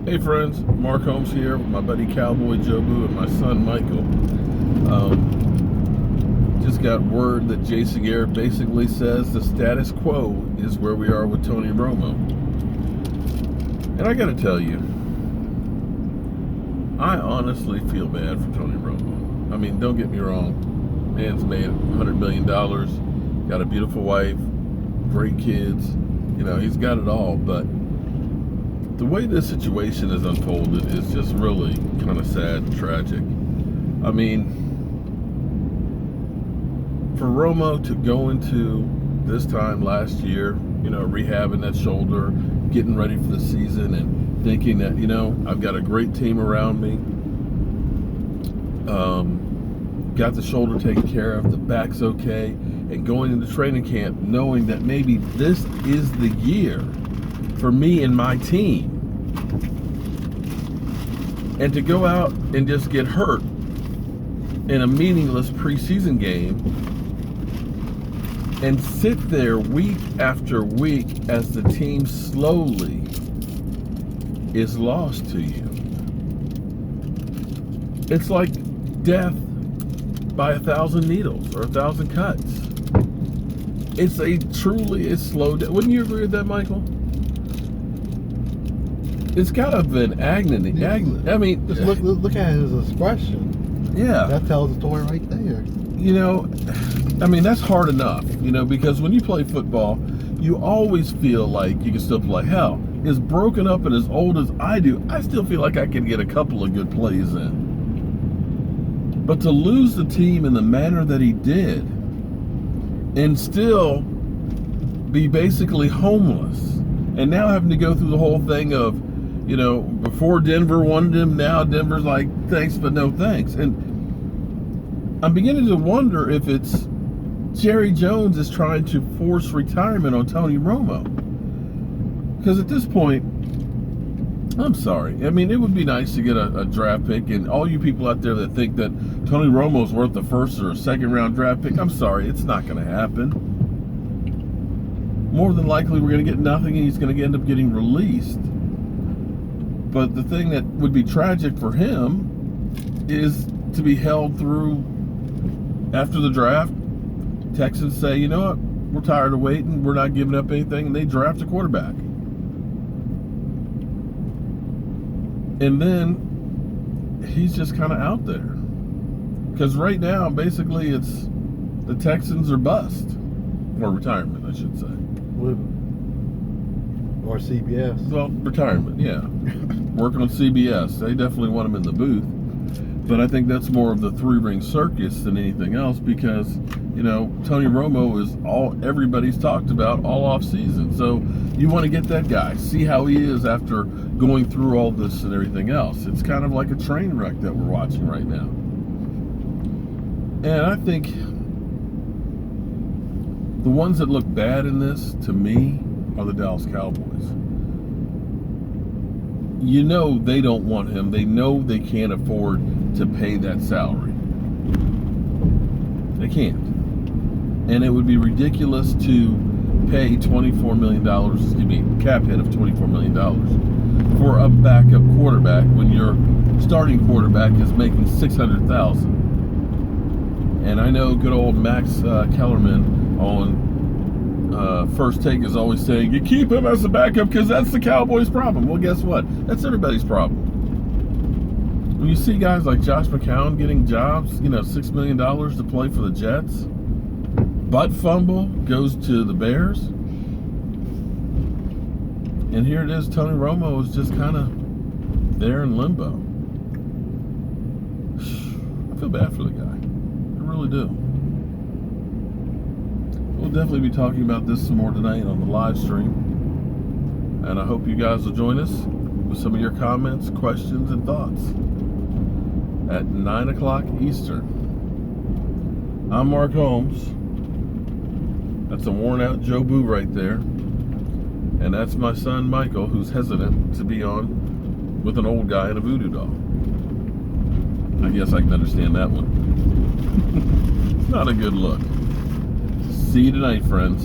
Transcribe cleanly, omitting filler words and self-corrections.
Hey friends, Mark Holmes here with my buddy CowboyJobu and my son Michael. Just got word that Jason Garrett basically says the status quo is where we are with Tony Romo. And I gotta tell you, I honestly feel bad for Tony Romo. I mean, don't get me wrong, man's made $100 million, got a beautiful wife, great kids, you know, he's got it all, but the way this situation is unfolded is just really kind of sad and tragic. I mean, for Romo to go into this time last year, you know, rehabbing that shoulder, getting ready for the season and thinking that, you know, I've got a great team around me, got the shoulder taken care of, the back's okay, and going into training camp knowing that maybe this is the year for me and my team, and to go out and just get hurt in a meaningless preseason game and sit there week after week as the team slowly is lost to you. It's like death by 1,000 needles or 1,000 cuts. It's truly slow death. Wouldn't you agree with that, Michael? It's kind of an agony. I mean, just look at his expression. Yeah, that tells the story right there. You know, I mean, that's hard enough. You know, because when you play football, you always feel like you can still play. Hell, as broken up and as old as I do, I still feel like I can get a couple of good plays in. But to lose the team in the manner that he did, and still be basically homeless, and now having to go through the whole thing of, you know, before Denver wanted him, now Denver's like, thanks, but no thanks. And I'm beginning to wonder if it's Jerry Jone is trying to force retirement on Tony Romo. Because at this point, I'm sorry. I mean, it would be nice to get a draft pick, and all you people out there that think that Tony Romo's worth the first or second round draft pick, I'm sorry, it's not going to happen. More than likely, we're going to get nothing, and he's going to end up getting released. But the thing that would be tragic for him is to be held through after the draft. Texans say, you know what, we're tired of waiting, we're not giving up anything, and they draft a quarterback. And then he's just kind of out there. Because right now, basically, it's the Texans are bust. Or retirement, I should say. Or CBS. Well, retirement, yeah. Working on CBS. They definitely want him in the booth. But I think that's more of the three-ring circus than anything else, because, you know, Tony Romo is all everybody's talked about all off season. So you want to get that guy, see how he is after going through all this and everything else. It's kind of like a train wreck that we're watching right now. And I think the ones that look bad in this, to me, are the Dallas Cowboys. You know they don't want him. They know they can't afford to pay that salary. They can't. And it would be ridiculous to pay $24 million, cap hit of $24 million for a backup quarterback when your starting quarterback is making $600,000. And I know good old Max Kellerman on First Take is always saying, you keep him as a backup because that's the Cowboys' problem. Well, guess what? That's everybody's problem. When you see guys like Josh McCown getting jobs, you know, $6 million to play for the Jets, butt fumble, goes to the Bears, and here it is, Tony Romo is just kind of there in limbo. I feel bad for the guy. I really do. We'll definitely be talking about this some more tonight on the live stream. And I hope you guys will join us with some of your comments, questions, and thoughts at 9 o'clock Eastern. I'm Mark Holmes. That's a worn out Jobu right there. And that's my son Michael, who's hesitant to be on with an old guy and a voodoo doll. I guess I can understand that one. It's not a good look. See you tonight, friends.